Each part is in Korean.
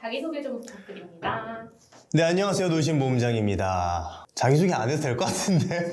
자기소개 좀 부탁드립니다. 네, 안녕하세요. 노신보험장입니다. 자기소개 안 해도 될 것 같은데.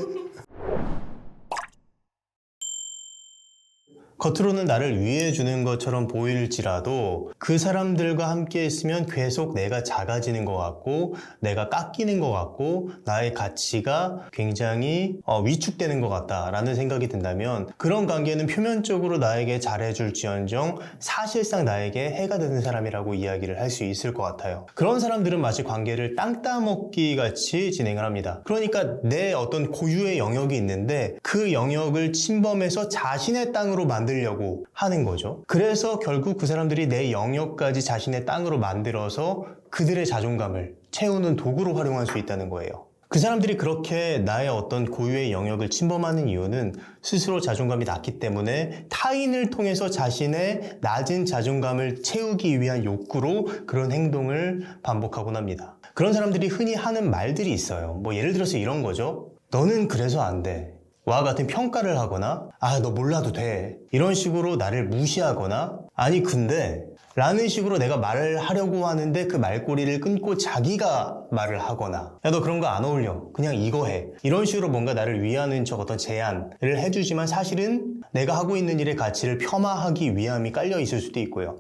겉으로는 나를 위해주는 것처럼 보일지라도 그 사람들과 함께 있으면 계속 내가 작아지는 것 같고 내가 깎이는 것 같고 나의 가치가 굉장히 위축되는 것 같다라는 생각이 든다면 그런 관계는 표면적으로 나에게 잘해줄지언정 사실상 나에게 해가 되는 사람이라고 이야기를 할 수 있을 것 같아요. 그런 사람들은 마치 관계를 땅 따먹기 같이 진행을 합니다. 그러니까 내 어떤 고유의 영역이 있는데 그 영역을 침범해서 자신의 땅으로 만들려고 하는 거죠. 그래서 결국 그 사람들이 내 영역까지 자신의 땅으로 만들어서 그들의 자존감을 채우는 도구로 활용할 수 있다는 거예요. 그 사람들이 그렇게 나의 어떤 고유의 영역을 침범하는 이유는 스스로 자존감이 낮기 때문에 타인을 통해서 자신의 낮은 자존감을 채우기 위한 욕구로 그런 행동을 반복하곤 합니다. 그런 사람들이 흔히 하는 말들이 있어요. 예를 들어서 이런 거죠. 너는 그래서 안 돼. 와 같은 평가를 하거나 너 몰라도 돼. 이런 식으로 나를 무시하거나 아니 근데 라는 식으로 내가 말을 하려고 하는데 그 말꼬리를 끊고 자기가 말을 하거나 야 너 그런 거 안 어울려. 그냥 이거 해. 이런 식으로 뭔가 나를 위하는 척 어떤 제안을 해주지만 사실은 내가 하고 있는 일의 가치를 폄하하기 위함이 깔려 있을 수도 있고요.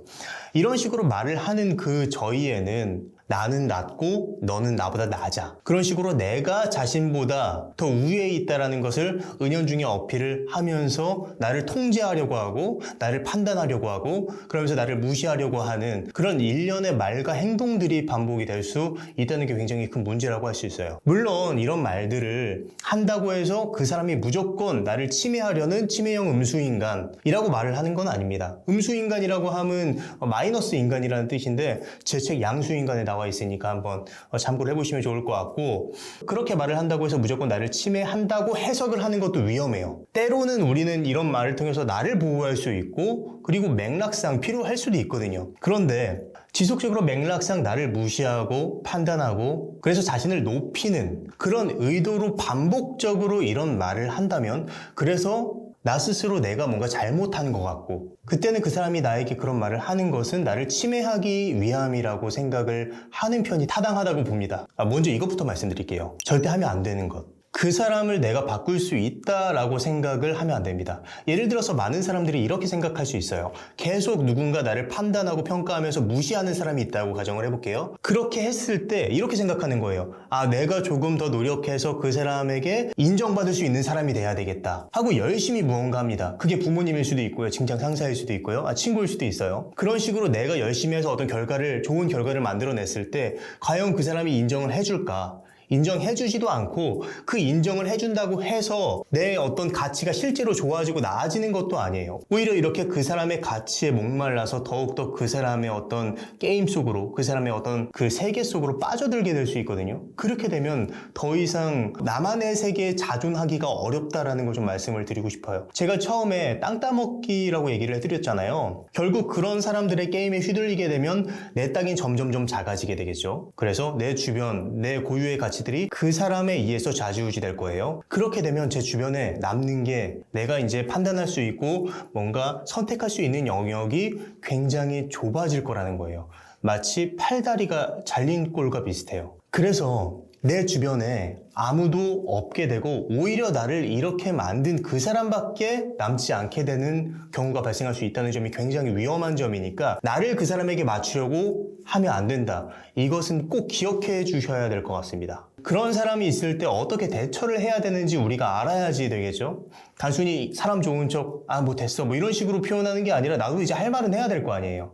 이런 식으로 말을 하는 그 저희에는 나는 낮고 너는 나보다 낮아. 그런 식으로 내가 자신보다 더 우위에 있다는 것을 은연중에 어필을 하면서 나를 통제하려고 하고 나를 판단하려고 하고 그러면서 나를 무시하려고 하는 그런 일련의 말과 행동들이 반복이 될 수 있다는 게 굉장히 큰 문제라고 할 수 있어요. 물론 이런 말들을 한다고 해서 그 사람이 무조건 나를 침해하려는 침해형 음수인간이라고 말을 하는 건 아닙니다. 음수인간이라고 하면 마이너스 인간이라는 뜻인데 제 책 양수인간에 나와 있으니까 한번 참고를 해보시면 좋을 것 같고 그렇게 말을 한다고 해서 무조건 나를 침해한다고 해석을 하는 것도 위험해요. 때로는 우리는 이런 말을 통해서 나를 보호할 수 있고 그리고 맥락상 필요할 수도 있거든요. 그런데 지속적으로 맥락상 나를 무시하고 판단하고 그래서 자신을 높이는 그런 의도로 반복적으로 이런 말을 한다면 그래서 나 스스로 내가 뭔가 잘못한 것 같고 그때는 그 사람이 나에게 그런 말을 하는 것은 나를 침해하기 위함이라고 생각을 하는 편이 타당하다고 봅니다. 먼저 이것부터 말씀드릴게요. 절대 하면 안 되는 것. 그 사람을 내가 바꿀 수 있다라고 생각을 하면 안 됩니다. 예를 들어서 많은 사람들이 이렇게 생각할 수 있어요. 계속 누군가 나를 판단하고 평가하면서 무시하는 사람이 있다고 가정을 해볼게요. 그렇게 했을 때 이렇게 생각하는 거예요. 내가 조금 더 노력해서 그 사람에게 인정받을 수 있는 사람이 돼야 되겠다 하고 열심히 무언가 합니다. 그게 부모님일 수도 있고요. 직장 상사일 수도 있고요. 친구일 수도 있어요. 그런 식으로 내가 열심히 해서 어떤 좋은 결과를 만들어냈을 때 과연 그 사람이 인정을 해줄까? 인정해주지도 않고 그 인정을 해준다고 해서 내 어떤 가치가 실제로 좋아지고 나아지는 것도 아니에요. 오히려 이렇게 그 사람의 가치에 목말라서 더욱더 그 사람의 어떤 게임 속으로 그 사람의 어떤 그 세계 속으로 빠져들게 될 수 있거든요. 그렇게 되면 더 이상 나만의 세계에 자존하기가 어렵다라는 걸 좀 말씀을 드리고 싶어요. 제가 처음에 땅 따먹기라고 얘기를 해드렸잖아요. 결국 그런 사람들의 게임에 휘둘리게 되면 내 땅이 점점점 작아지게 되겠죠. 그래서 내 주변, 내 고유의 가치 들이 그 사람에 의해서 좌지우지 될 거예요. 그렇게 되면 제 주변에 남는 게 내가 이제 판단할 수 있고 뭔가 선택할 수 있는 영역이 굉장히 좁아질 거라는 거예요. 마치 팔다리가 잘린 꼴과 비슷해요. 그래서 내 주변에 아무도 없게 되고 오히려 나를 이렇게 만든 그 사람밖에 남지 않게 되는 경우가 발생할 수 있다는 점이 굉장히 위험한 점이니까 나를 그 사람에게 맞추려고 하면 안 된다. 이것은 꼭 기억해 주셔야 될 것 같습니다. 그런 사람이 있을 때 어떻게 대처를 해야 되는지 우리가 알아야지 되겠죠? 단순히 사람 좋은 척, 됐어. 이런 식으로 표현하는 게 아니라 나도 이제 할 말은 해야 될 거 아니에요.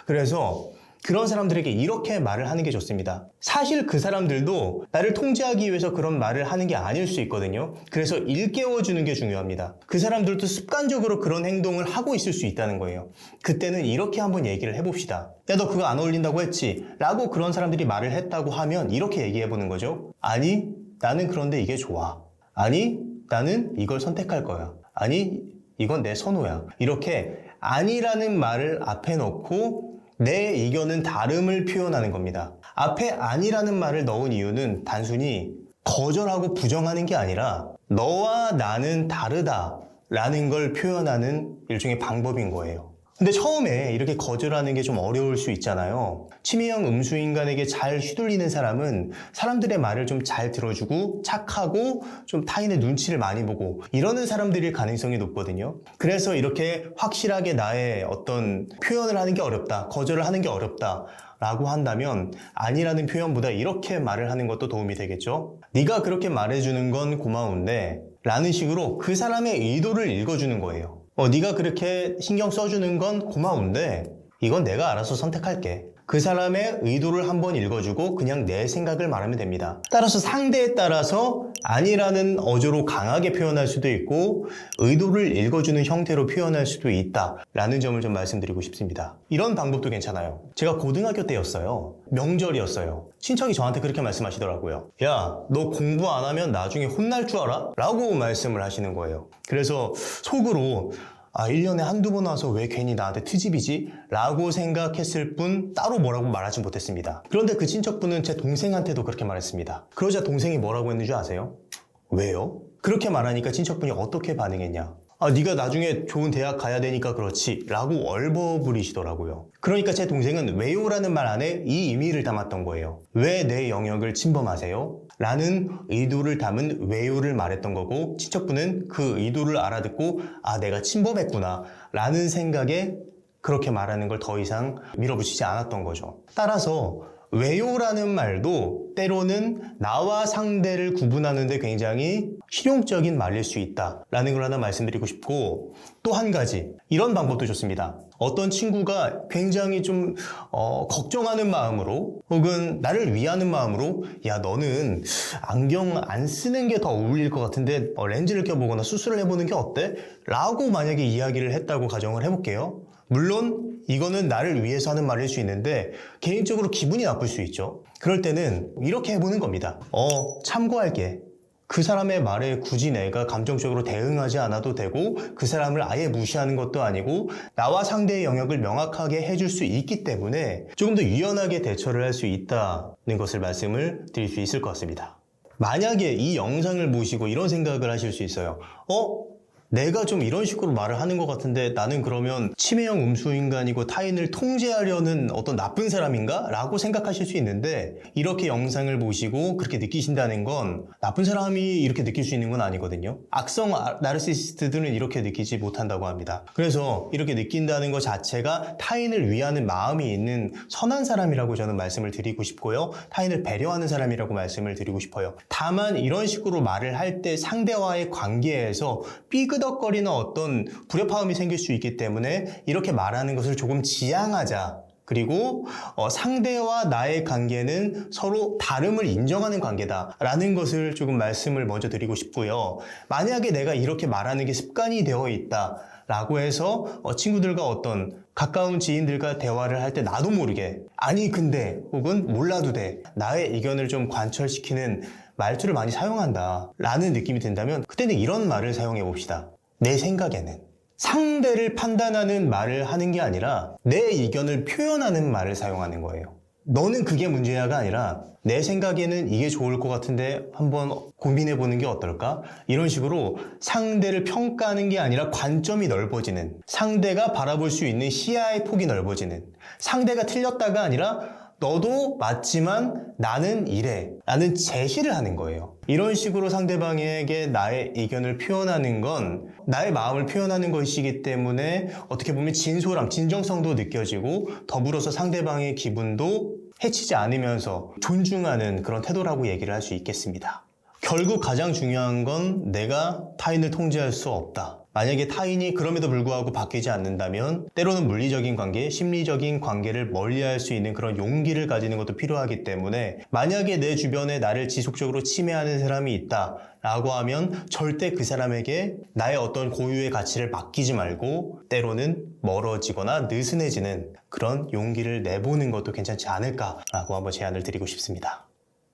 그래서 그런 사람들에게 이렇게 말을 하는 게 좋습니다. 사실 그 사람들도 나를 통제하기 위해서 그런 말을 하는 게 아닐 수 있거든요. 그래서 일깨워주는 게 중요합니다. 그 사람들도 습관적으로 그런 행동을 하고 있을 수 있다는 거예요. 그때는 이렇게 한번 얘기를 해봅시다. 야, 너 그거 안 어울린다고 했지? 라고 그런 사람들이 말을 했다고 하면 이렇게 얘기해보는 거죠. 아니, 나는 그런데 이게 좋아. 아니, 나는 이걸 선택할 거야. 아니, 이건 내 선호야. 이렇게 아니라는 말을 앞에 넣고 내 의견은 다름을 표현하는 겁니다. 앞에 아니라는 말을 넣은 이유는 단순히 거절하고 부정하는 게 아니라 너와 나는 다르다라는 걸 표현하는 일종의 방법인 거예요. 근데 처음에 이렇게 거절하는 게 좀 어려울 수 있잖아요. 치매형 음수인간에게 잘 휘둘리는 사람은 사람들의 말을 좀 잘 들어주고 착하고 좀 타인의 눈치를 많이 보고 이러는 사람들일 가능성이 높거든요. 그래서 이렇게 확실하게 나의 어떤 표현을 하는 게 어렵다, 거절을 하는 게 어렵다 라고 한다면 아니라는 표현보다 이렇게 말을 하는 것도 도움이 되겠죠. 네가 그렇게 말해주는 건 고마운데 라는 식으로 그 사람의 의도를 읽어주는 거예요. 네가 그렇게 신경 써주는 건 고마운데 이건 내가 알아서 선택할게. 그 사람의 의도를 한번 읽어주고 그냥 내 생각을 말하면 됩니다. 따라서 상대에 따라서 아니라는 어조로 강하게 표현할 수도 있고 의도를 읽어주는 형태로 표현할 수도 있다라는 점을 좀 말씀드리고 싶습니다. 이런 방법도 괜찮아요. 제가 고등학교 때였어요. 명절이었어요. 친척이 저한테 그렇게 말씀하시더라고요. 야, 너 공부 안 하면 나중에 혼날 줄 알아? 라고 말씀을 하시는 거예요. 그래서 속으로 1년에 한두 번 와서 왜 괜히 나한테 트집이지? 라고 생각했을 뿐 따로 뭐라고 말하지 못했습니다. 그런데 그 친척분은 제 동생한테도 그렇게 말했습니다. 그러자 동생이 뭐라고 했는지 아세요? 왜요? 그렇게 말하니까 친척분이 어떻게 반응했냐? 네가 나중에 좋은 대학 가야 되니까 그렇지 라고 얼버무리시더라고요. 그러니까 제 동생은 왜요라는 말 안에 이 의미를 담았던 거예요. 왜 내 영역을 침범하세요? 라는 의도를 담은 왜요를 말했던 거고 친척분은 그 의도를 알아듣고 내가 침범했구나 라는 생각에 그렇게 말하는 걸 더 이상 밀어붙이지 않았던 거죠. 따라서 왜요라는 말도 때로는 나와 상대를 구분하는 데 굉장히 실용적인 말일 수 있다라는 걸 하나 말씀드리고 싶고 또 한 가지 이런 방법도 좋습니다. 어떤 친구가 굉장히 좀 걱정하는 마음으로 혹은 나를 위하는 마음으로 야 너는 안경 안 쓰는 게 더 어울릴 것 같은데 렌즈를 껴보거나 수술을 해보는 게 어때? 라고 만약에 이야기를 했다고 가정을 해볼게요. 물론 이거는 나를 위해서 하는 말일 수 있는데 개인적으로 기분이 나쁠 수 있죠. 그럴 때는 이렇게 해보는 겁니다. 참고할게. 그 사람의 말에 굳이 내가 감정적으로 대응하지 않아도 되고 그 사람을 아예 무시하는 것도 아니고 나와 상대의 영역을 명확하게 해줄 수 있기 때문에 조금 더 유연하게 대처를 할 수 있다는 것을 말씀을 드릴 수 있을 것 같습니다. 만약에 이 영상을 보시고 이런 생각을 하실 수 있어요. 내가 좀 이런 식으로 말을 하는 것 같은데 나는 그러면 치매형 음수인간이고 타인을 통제하려는 어떤 나쁜 사람인가? 라고 생각하실 수 있는데 이렇게 영상을 보시고 그렇게 느끼신다는 건 나쁜 사람이 이렇게 느낄 수 있는 건 아니거든요. 악성 나르시시스트들은 이렇게 느끼지 못한다고 합니다. 그래서 이렇게 느낀다는 것 자체가 타인을 위하는 마음이 있는 선한 사람이라고 저는 말씀을 드리고 싶고요. 타인을 배려하는 사람이라고 말씀을 드리고 싶어요. 다만 이런 식으로 말을 할 때 상대와의 관계에서 삐그덕거리는 어떤 불협화음이 생길 수 있기 때문에 이렇게 말하는 것을 조금 지양하자. 그리고 상대와 나의 관계는 서로 다름을 인정하는 관계다라는 것을 조금 말씀을 먼저 드리고 싶고요. 만약에 내가 이렇게 말하는 게 습관이 되어 있다라고 해서 친구들과 어떤 가까운 지인들과 대화를 할 때 나도 모르게 아니 근데 혹은 몰라도 돼 나의 의견을 좀 관철시키는 말투를 많이 사용한다 라는 느낌이 든다면 그때는 이런 말을 사용해 봅시다. 내 생각에는 상대를 판단하는 말을 하는 게 아니라 내 의견을 표현하는 말을 사용하는 거예요. 너는 그게 문제야가 아니라 내 생각에는 이게 좋을 것 같은데 한번 고민해 보는 게 어떨까? 이런 식으로 상대를 평가하는 게 아니라 관점이 넓어지는, 상대가 바라볼 수 있는 시야의 폭이 넓어지는, 상대가 틀렸다가 아니라 너도 맞지만 나는 이래 라는 제시를 하는 거예요. 이런 식으로 상대방에게 나의 의견을 표현하는 건 나의 마음을 표현하는 것이기 때문에 어떻게 보면 진솔함, 진정성도 느껴지고 더불어서 상대방의 기분도 해치지 않으면서 존중하는 그런 태도라고 얘기를 할 수 있겠습니다. 결국 가장 중요한 건 내가 타인을 통제할 수 없다. 만약에 타인이 그럼에도 불구하고 바뀌지 않는다면 때로는 물리적인 관계, 심리적인 관계를 멀리할 수 있는 그런 용기를 가지는 것도 필요하기 때문에 만약에 내 주변에 나를 지속적으로 침해하는 사람이 있다라고 하면 절대 그 사람에게 나의 어떤 고유의 가치를 맡기지 말고 때로는 멀어지거나 느슨해지는 그런 용기를 내보는 것도 괜찮지 않을까라고 한번 제안을 드리고 싶습니다.